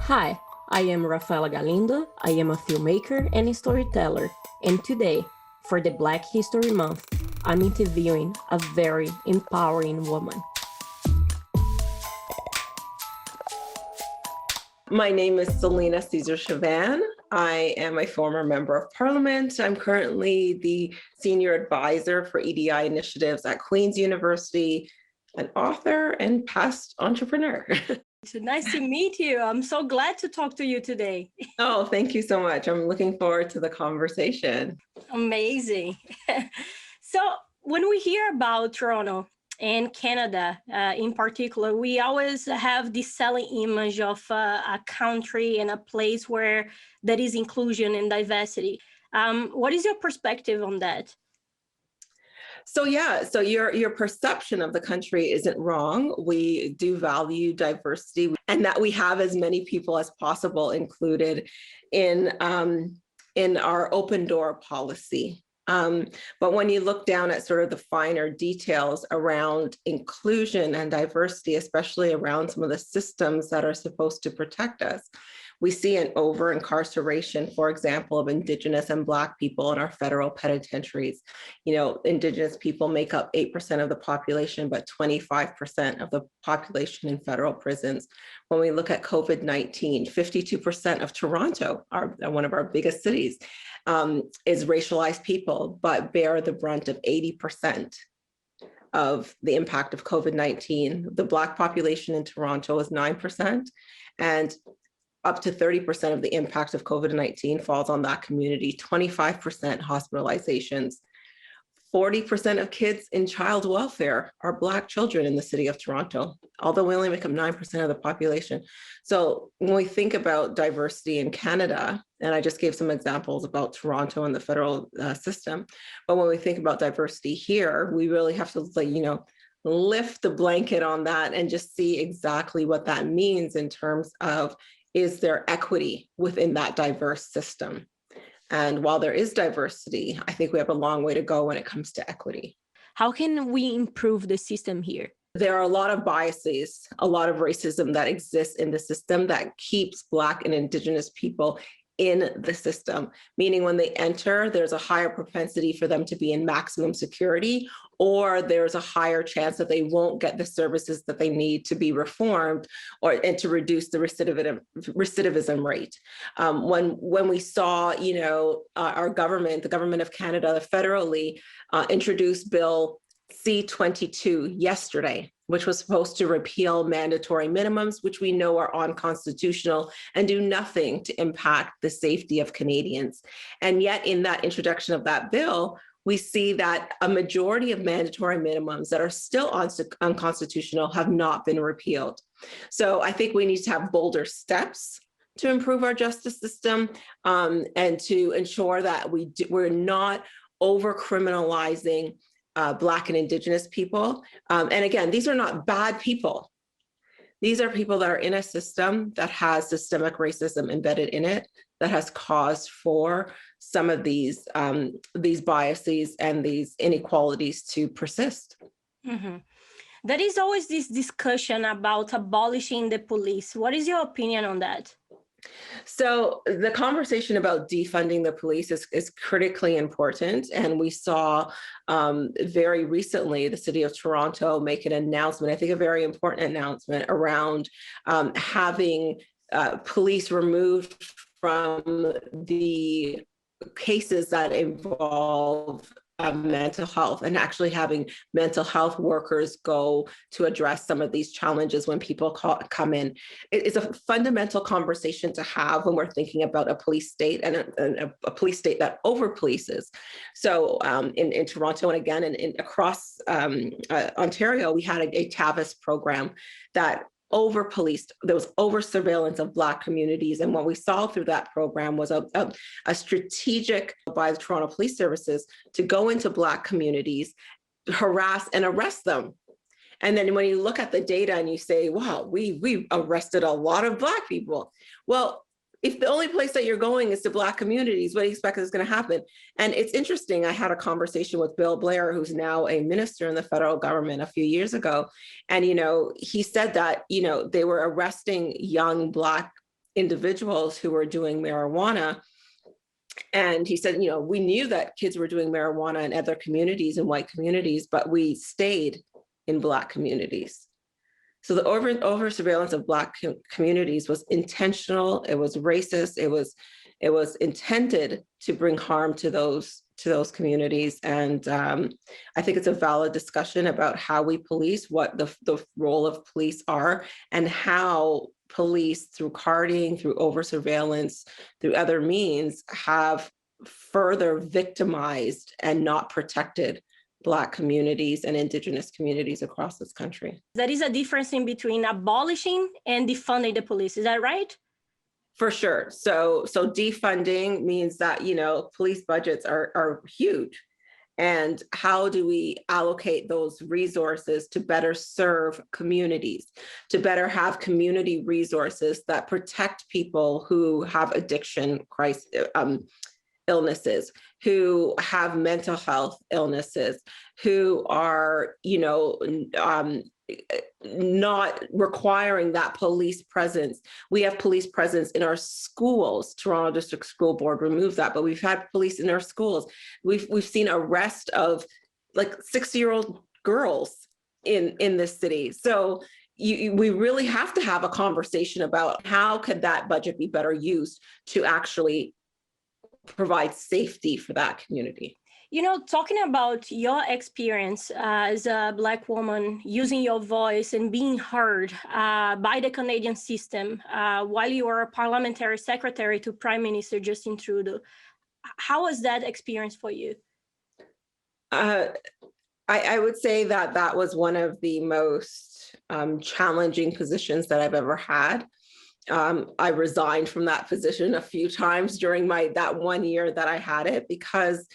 Hi, I am Rafaela Galindo. I am a filmmaker and a storyteller. And today, for the Black History Month, I'm interviewing a very empowering woman. My name is Celina Caesar-Chavannes. I am a former member of Parliament. I'm currently the Senior Advisor for EDI initiatives at Queen's University, an author and past entrepreneur. It's nice to meet you. I'm so glad to talk to you today. Oh, thank you so much. I'm looking forward to the conversation. Amazing. So when we hear about Toronto and Canada in particular, we always have this selling image of a country and a place where there is inclusion and diversity. What is your perspective on that? So your perception of the country isn't wrong. We do value diversity and that we have as many people as possible included in our open door policy. But when you look down at sort of the finer details around inclusion and diversity, especially around some of the systems that are supposed to protect us, we see an over-incarceration, for example, of Indigenous and Black people in our federal penitentiaries. You know, Indigenous people make up 8% of the population, but 25% of the population in federal prisons. When we look at COVID-19, 52% of Toronto, one of our biggest cities, is racialized people, but bear the brunt of 80% of the impact of COVID-19. The Black population in Toronto is 9%, and up to 30% of the impact of COVID-19 falls on that community, 25% hospitalizations. 40% of kids in child welfare are Black children in the city of Toronto, although we only make up 9% of the population. So when we think about diversity in Canada, and I just gave some examples about Toronto and the federal system, but when we think about diversity here, we really have to, lift the blanket on that and just see exactly what that means in terms of, is there equity within that diverse system? And while there is diversity, I think we have a long way to go when it comes to equity. How can we improve the system here? There are a lot of biases, a lot of racism that exists in the system that keeps Black and Indigenous people in the system, meaning when they enter, there's a higher propensity for them to be in maximum security, or there's a higher chance that they won't get the services that they need to be reformed and to reduce the recidivism rate. When we saw, our government, the government of Canada, federally introduced Bill C-22 yesterday, which was supposed to repeal mandatory minimums, which we know are unconstitutional and do nothing to impact the safety of Canadians. And yet in that introduction of that bill, we see that a majority of mandatory minimums that are still unconstitutional have not been repealed. So I think we need to have bolder steps to improve our justice system and to ensure that we're not over-criminalizing Black and Indigenous people. And again, these are not bad people. These are people that are in a system that has systemic racism embedded in it, that has caused for some of these biases and these inequalities to persist. Mm-hmm. There is always this discussion about abolishing the police. What is your opinion on that? So the conversation about defunding the police is critically important. And we saw very recently the city of Toronto make an announcement, I think a very important announcement around having police removed from the cases that involve mental health, and actually having mental health workers go to address some of these challenges when people come in. It's a fundamental conversation to have when we're thinking about a police state and a police state that over-polices. So in Toronto and again across Ontario, we had a TAVIS program that over-policed. There was over-surveillance of Black communities. And what we saw through that program was a strategic by the Toronto Police Services to go into Black communities, harass and arrest them. And then when you look at the data and you say, wow, we arrested a lot of Black people. Well, if the only place that you're going is to Black communities, what do you expect is going to happen? And it's interesting. I had a conversation with Bill Blair, who's now a minister in the federal government, a few years ago. And, he said that, they were arresting young Black individuals who were doing marijuana. And he said, we knew that kids were doing marijuana in other communities and white communities, but we stayed in Black communities. So the over surveillance of Black communities was intentional. It was racist. It was intended to bring harm to those communities. And I think it's a valid discussion about how we police, what the role of police are, and how police, through carding, through over surveillance, through other means, have further victimized and not protected Black communities and Indigenous communities across this country. There is a difference in between abolishing and defunding the police. Is that right? For sure. So defunding means that, police budgets are huge. And how do we allocate those resources to better serve communities, to better have community resources that protect people who have addiction illnesses, who have mental health illnesses, who are, not requiring that police presence. We have police presence in our schools. Toronto District School Board removed that, but we've had police in our schools. We've seen arrest of like 6-year-old girls in this city. So we really have to have a conversation about how could that budget be better used to actually provide safety for that community. Talking about your experience as a Black woman, using your voice and being heard by the Canadian system while you were a Parliamentary Secretary to Prime Minister Justin Trudeau, how was that experience for you? I would say that was one of the most challenging positions that I've ever had. I resigned from that position a few times during that 1 year that I had it, because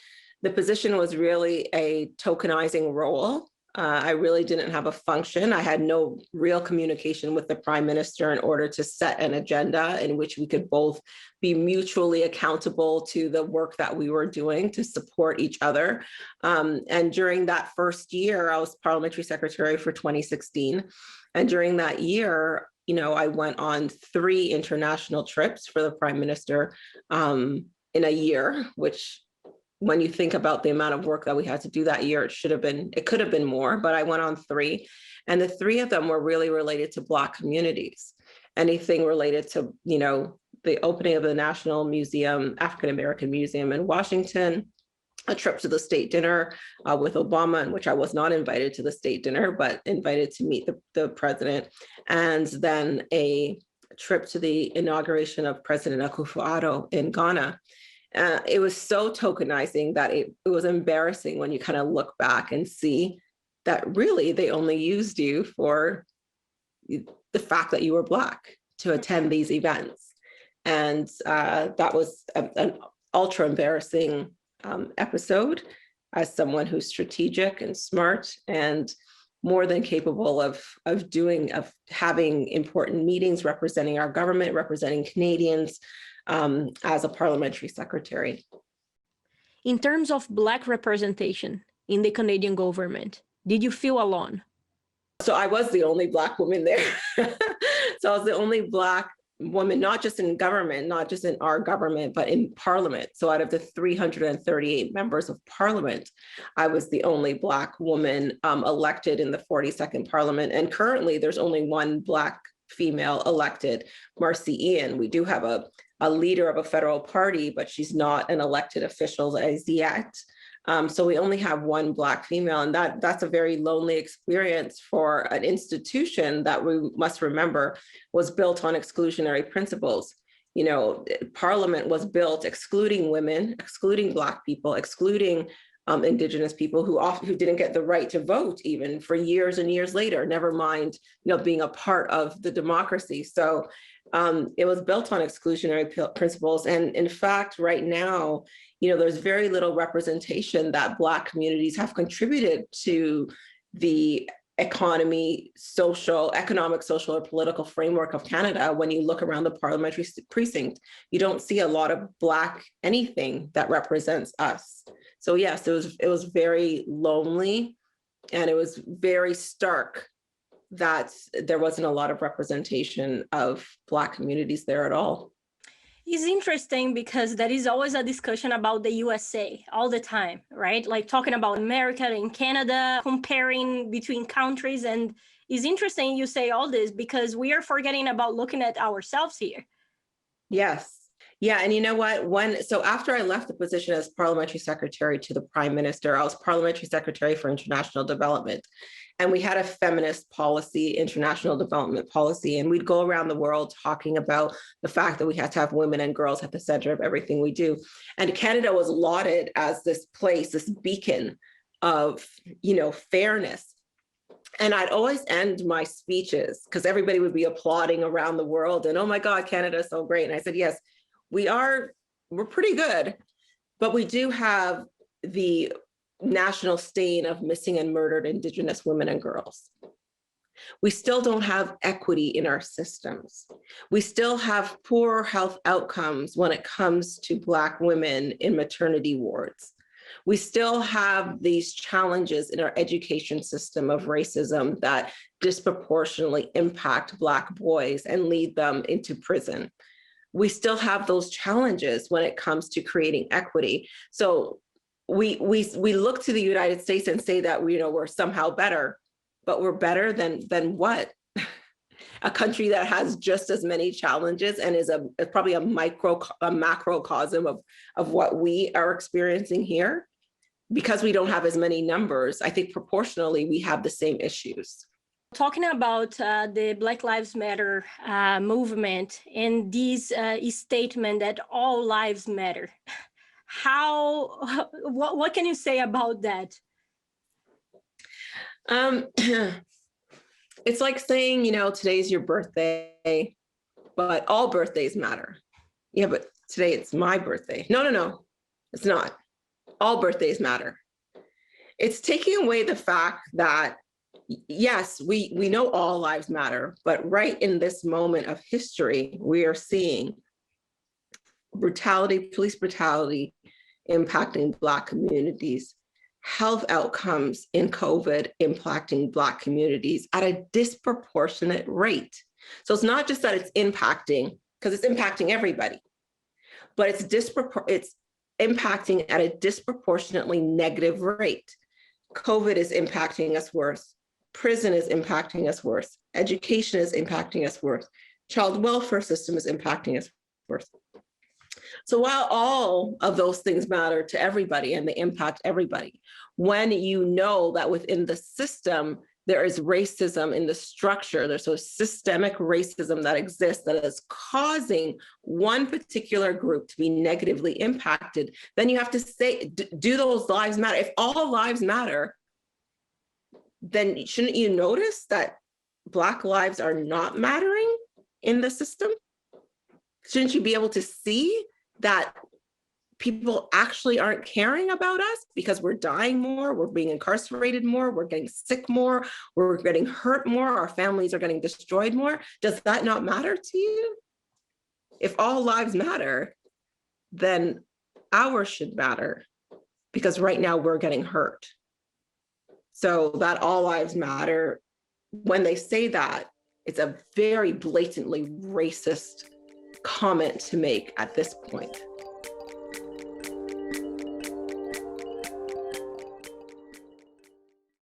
the position was really a tokenizing role. I really didn't have a function. I had no real communication with the Prime Minister in order to set an agenda in which we could both be mutually accountable to the work that we were doing to support each other. And during that first year, I was Parliamentary Secretary for 2016. And during that year, I went on 3 international trips for the Prime Minister in a year, which, when you think about the amount of work that we had to do that year, it could have been more, but I went on 3. And the 3 of them were really related to Black communities. Anything related to, the opening of the National Museum, African American Museum in Washington, a trip to the state dinner with Obama, in which I was not invited to the state dinner, but invited to meet the president. And then a trip to the inauguration of President Akufo-Addo in Ghana. It was so tokenizing that it was embarrassing when you kind of look back and see that really they only used you for the fact that you were Black to attend these events. And that was an ultra embarrassing episode, as someone who's strategic and smart and more than capable of having important meetings, representing our government, representing Canadians, as a Parliamentary Secretary. In terms of Black representation in the Canadian government, did you feel alone? So I was the only Black woman there. So I was the only Black woman, not just in government, not just in our government, but in Parliament. So out of the 338 members of Parliament, I was the only Black woman elected in the 42nd Parliament. And currently there's only one Black female elected, Marcy Ian. We do have a leader of a federal party, but she's not an elected official as yet. So we only have one Black female, and that's a very lonely experience for an institution that we must remember was built on exclusionary principles. Parliament was built excluding women, excluding Black people, excluding Indigenous people who didn't get the right to vote even for years and years later, never mind, being a part of the democracy. So it was built on exclusionary principles. And in fact, right now, there's very little representation that Black communities have contributed to the economic, social, or political framework of Canada. When you look around the parliamentary precinct, you don't see a lot of Black anything that represents us. So yes, it was very lonely, and it was very stark that there wasn't a lot of representation of Black communities there at all. It's interesting because there is always a discussion about the USA all the time, right? Like talking about America and Canada, comparing between countries. And it's interesting you say all this because we are forgetting about looking at ourselves here. Yes. Yeah. And you know what? So after I left the position as Parliamentary Secretary to the Prime Minister, I was Parliamentary Secretary for International Development. And we had a feminist policy, international development policy, and we'd go around the world talking about the fact that we had to have women and girls at the center of everything we do. And Canada was lauded as this place, this beacon of, fairness. And I'd always end my speeches because everybody would be applauding around the world and, oh my God, Canada is so great. And I said, yes, we're pretty good, but we do have the national stain of missing and murdered Indigenous women and girls. We still don't have equity in our systems. We still have poor health outcomes when it comes to Black women in maternity wards. We still have these challenges in our education system of racism that disproportionately impact Black boys and lead them into prison. We still have those challenges when it comes to creating equity. So we look to the United States and say that we're somehow better, but we're better than what? A country that has just as many challenges and is probably a macrocosm of what we are experiencing here. Because we don't have as many numbers, I think proportionally we have the same issues. Talking about the Black Lives Matter movement and this statement that all lives matter. What can you say about that? It's like saying, today's your birthday, but all birthdays matter. Yeah, but today it's my birthday. No, it's not. All birthdays matter. It's taking away the fact that, yes, we know all lives matter, but right in this moment of history, we are seeing police brutality impacting Black communities, health outcomes in COVID impacting Black communities at a disproportionate rate. So it's not just that it's impacting, because it's impacting everybody, but it's impacting at a disproportionately negative rate. COVID is impacting us worse. Prison is impacting us worse. Education is impacting us worse. Child welfare system is impacting us worse. So while all of those things matter to everybody and they impact everybody, when you know that within the system, there is racism in the structure, there's a systemic racism that exists that is causing one particular group to be negatively impacted, then you have to say, do those lives matter? If all lives matter, then shouldn't you notice that Black lives are not mattering in the system? Shouldn't you be able to see that people actually aren't caring about us because we're dying more, we're being incarcerated more, we're getting sick more, we're getting hurt more, our families are getting destroyed more? Does that not matter to you? If all lives matter, then ours should matter, because right now we're getting hurt. So that all lives matter, when they say that, it's a very blatantly racist comment to make at this point.